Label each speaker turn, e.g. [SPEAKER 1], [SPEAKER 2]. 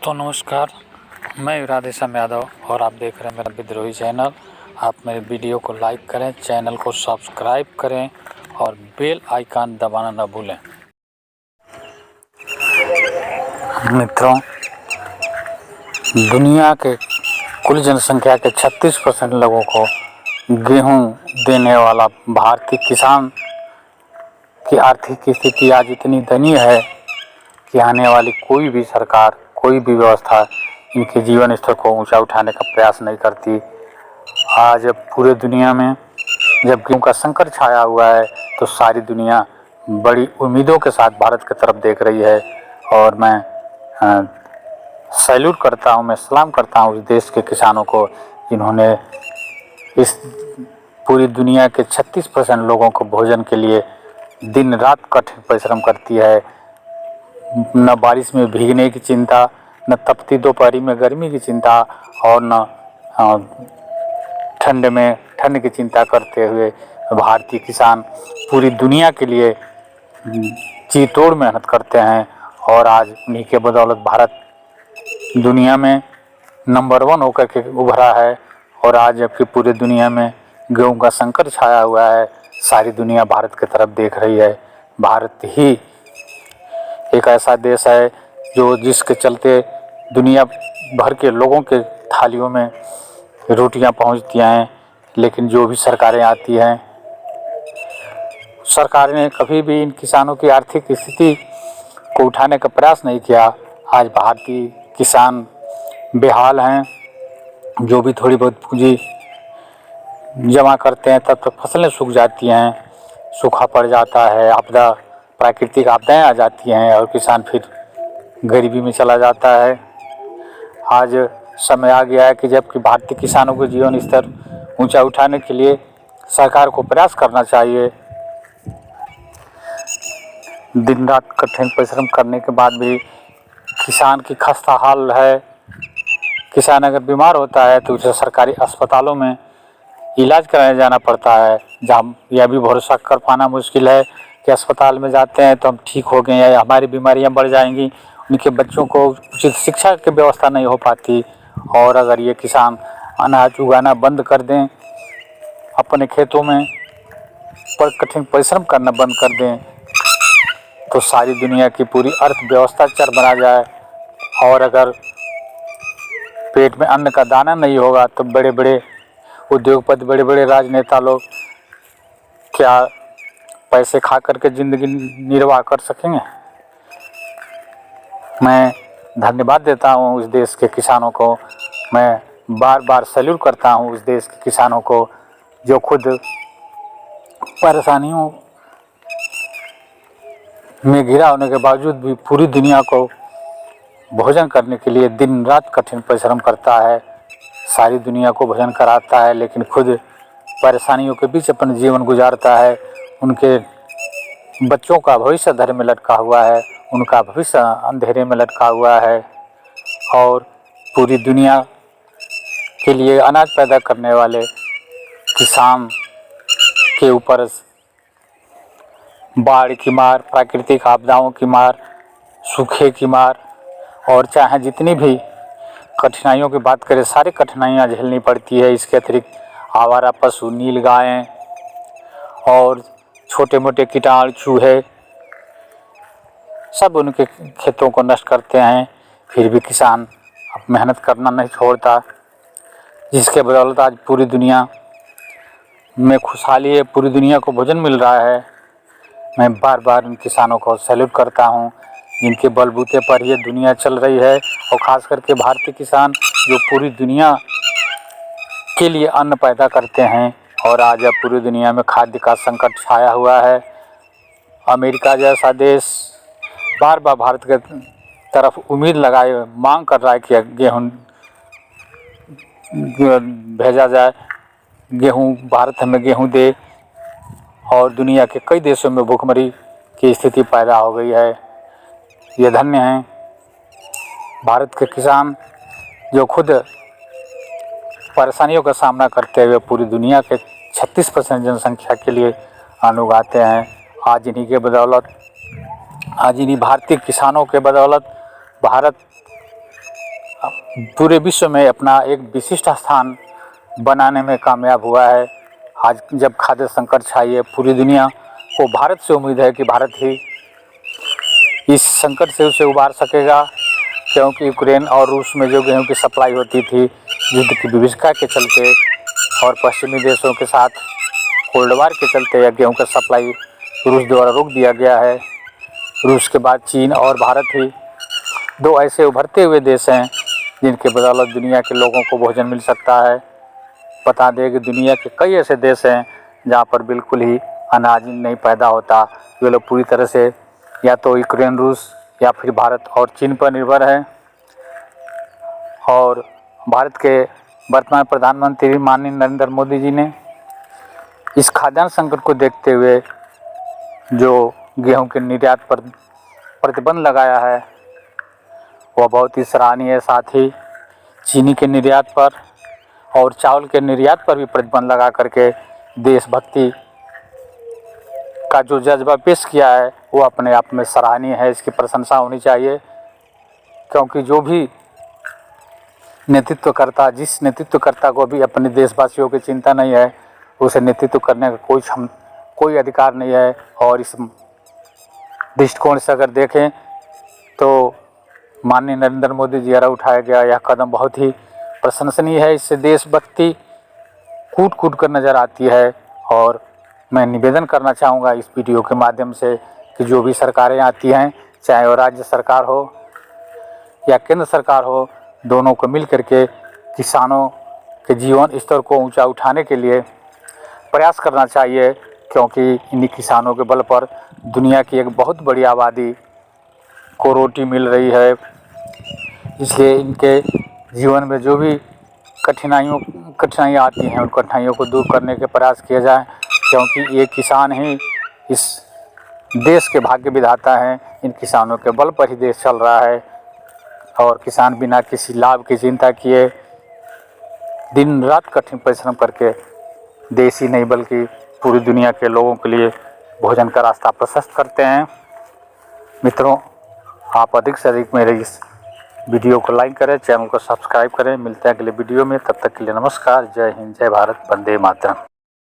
[SPEAKER 1] दोस्तों नमस्कार, मैं राधेश्याम यादव और आप देख रहे हैं मेरा विद्रोही चैनल। आप मेरे वीडियो को लाइक करें, चैनल को सब्सक्राइब करें और बेल आइकन दबाना न भूलें। मित्रों, दुनिया के कुल जनसंख्या के 36% लोगों को गेहूं देने वाला भारतीय किसान की आर्थिक स्थिति आज इतनी दयनीय है कि आने वाली कोई भी सरकार, कोई भी व्यवस्था इनके जीवन स्तर को ऊंचा उठाने का प्रयास नहीं करती। आज पूरे दुनिया में जब गेहूं का संकट छाया हुआ है तो सारी दुनिया बड़ी उम्मीदों के साथ भारत की तरफ देख रही है और मैं सैल्यूट करता हूं, मैं सलाम करता हूं उस देश के किसानों को जिन्होंने इस पूरी दुनिया के 36% लोगों को भोजन के लिए दिन रात कठिन परिश्रम करती है। न बारिश में भीगने की चिंता, न तपती दोपहरी में गर्मी की चिंता और न ठंड में ठंड की चिंता करते हुए भारतीय किसान पूरी दुनिया के लिए जी तोड़ मेहनत करते हैं और आज उन्हीं के बदौलत भारत दुनिया में नंबर 1 होकर के उभरा है। और आज जबकि पूरी दुनिया में गेहूं का संकट छाया हुआ है, सारी दुनिया भारत की तरफ देख रही है। भारत ही एक ऐसा देश है जिसके चलते दुनिया भर के लोगों के थालियों में रोटियां पहुंचती हैं, लेकिन जो भी सरकारें आती हैं, सरकार ने कभी भी इन किसानों की आर्थिक स्थिति को उठाने का प्रयास नहीं किया। आज भारतीय किसान बेहाल हैं। जो भी थोड़ी बहुत पूंजी जमा करते हैं तब तक फसलें सूख जाती हैं, सूखा पड़ जाता है, आपदा, प्राकृतिक आपदाएं आ जाती हैं और किसान फिर गरीबी में चला जाता है। आज समय आ गया है कि जबकि भारतीय किसानों के जीवन स्तर ऊंचा उठाने के लिए सरकार को प्रयास करना चाहिए। दिन रात कठिन परिश्रम करने के बाद भी किसान की खस्ता हाल है। किसान अगर बीमार होता है तो उसे सरकारी अस्पतालों में इलाज कराने जाना पड़ता है, जहाँ यह भी भरोसा कर पाना मुश्किल है कि अस्पताल में जाते हैं तो हम ठीक हो गए या हमारी बीमारियां बढ़ जाएंगी। उनके बच्चों को उचित शिक्षा की व्यवस्था नहीं हो पाती। और अगर ये किसान अनाज उगाना बंद कर दें, अपने खेतों में पर कठिन परिश्रम करना बंद कर दें, तो सारी दुनिया की पूरी अर्थव्यवस्था चरमरा जाए। और अगर पेट में अन्न का दाना नहीं होगा तो बड़े बड़े उद्योगपति, बड़े बड़े राजनेता लोग क्या पैसे खा करके ज़िंदगी निर्वाह कर सकेंगे? मैं धन्यवाद देता हूँ उस देश के किसानों को। मैं बार बार सैल्यूट करता हूँ उस देश के किसानों को जो खुद परेशानियों में घिरा होने के बावजूद भी पूरी दुनिया को भोजन करने के लिए दिन रात कठिन परिश्रम करता है, सारी दुनिया को भोजन कराता है, लेकिन खुद परेशानियों के बीच अपना जीवन गुजारता है। उनके बच्चों का भविष्य अंधेरे में लटका हुआ है, उनका भविष्य अंधेरे में लटका हुआ है। और पूरी दुनिया के लिए अनाज पैदा करने वाले किसान के ऊपर बाढ़ की मार, प्राकृतिक आपदाओं की मार, सूखे की मार और चाहे जितनी भी कठिनाइयों की बात करें, सारी कठिनाइयाँ झेलनी पड़ती है। इसके अतिरिक्त आवारा पशु, नील गायें और छोटे मोटे कीटाणु, चूहे सब उनके खेतों को नष्ट करते हैं। फिर भी किसान अब मेहनत करना नहीं छोड़ता, जिसके बदौलत आज पूरी दुनिया में खुशहाली है, पूरी दुनिया को भोजन मिल रहा है। मैं बार बार उन किसानों को सैल्यूट करता हूँ जिनके बलबूते पर ये दुनिया चल रही है। और ख़ास करके भारतीय किसान जो पूरी दुनिया के लिए अन्न पैदा करते हैं। और आज अब पूरी दुनिया में खाद्य का संकट छाया हुआ है। अमेरिका जैसा देश बार बार भारत के तरफ उम्मीद लगाए मांग कर रहा है कि गेहूँ भेजा जाए, भारत हमें गेहूँ दे। और दुनिया के कई देशों में भूखमरी की स्थिति पैदा हो गई है। ये धन्य हैं भारत के किसान जो खुद परेशानियों का सामना करते हुए पूरी दुनिया के 36% जनसंख्या के लिए अन्न उगाते हैं। आज इन्हीं के बदौलत, आज इन्हीं भारतीय किसानों के बदौलत भारत पूरे विश्व में अपना एक विशिष्ट स्थान बनाने में कामयाब हुआ है। आज जब खाद्य संकट छाई है, पूरी दुनिया को भारत से उम्मीद है कि भारत ही इस संकट से उसे उबार सकेगा, क्योंकि यूक्रेन और रूस में जो गेहूं की सप्लाई होती थी युद्ध की विभीषिका के चलते और पश्चिमी देशों के साथ कोल्ड वार के चलते यह गेहूं का सप्लाई रूस द्वारा रोक दिया गया है। रूस के बाद चीन और भारत ही दो ऐसे उभरते हुए देश हैं जिनके बदौलत दुनिया के लोगों को भोजन मिल सकता है। बता दें कि दुनिया के कई ऐसे देश हैं जहाँ पर बिल्कुल ही अनाज नहीं पैदा होता। ये लोग पूरी तरह से या तो यूक्रेन, रूस या फिर भारत और चीन पर निर्भर है। और भारत के वर्तमान प्रधानमंत्री माननीय नरेंद्र मोदी जी ने इस खाद्यान्न संकट को देखते हुए जो गेहूं के निर्यात पर प्रतिबंध लगाया है वह बहुत ही सराहनीय है। साथ ही चीनी के निर्यात पर और चावल के निर्यात पर भी प्रतिबंध लगा करके देशभक्ति का जो जज्बा पेश किया है वो अपने आप में सराहनीय है। इसकी प्रशंसा होनी चाहिए, क्योंकि जो भी जिस नेतृत्वकर्ता को भी अपने देशवासियों की चिंता नहीं है उसे नेतृत्व करने का कोई अधिकार नहीं है। और इस दृष्टिकोण से अगर देखें तो माननीय नरेंद्र मोदी जी द्वारा उठाया गया यह कदम बहुत ही प्रशंसनीय है। इससे देशभक्ति कूट कूट कर नज़र आती है। और मैं निवेदन करना चाहूँगा इस वीडियो के माध्यम से कि जो भी सरकारें आती हैं, चाहे वो राज्य सरकार हो या केंद्र सरकार हो, दोनों को मिल करके किसानों के जीवन स्तर को ऊंचा उठाने के लिए प्रयास करना चाहिए, क्योंकि इन्हीं किसानों के बल पर दुनिया की एक बहुत बड़ी आबादी को रोटी मिल रही है। इसलिए इनके जीवन में जो भी कठिनाइयाँ आती हैं उन कठिनाइयों को दूर करने के प्रयास किए जाएं, क्योंकि ये किसान ही इस देश के भाग्य विधाता हैं। इन किसानों के बल पर ही देश चल रहा है और किसान बिना किसी लाभ की चिंता किए दिन रात कठिन परिश्रम करके देश ही नहीं बल्कि पूरी दुनिया के लोगों के लिए भोजन का रास्ता प्रशस्त करते हैं। मित्रों, आप अधिक से अधिक मेरे इस वीडियो को लाइक करें, चैनल को सब्सक्राइब करें। मिलते हैं अगले वीडियो में, तब तक के लिए नमस्कार। जय हिंद, जय भारत, वंदे मातरम।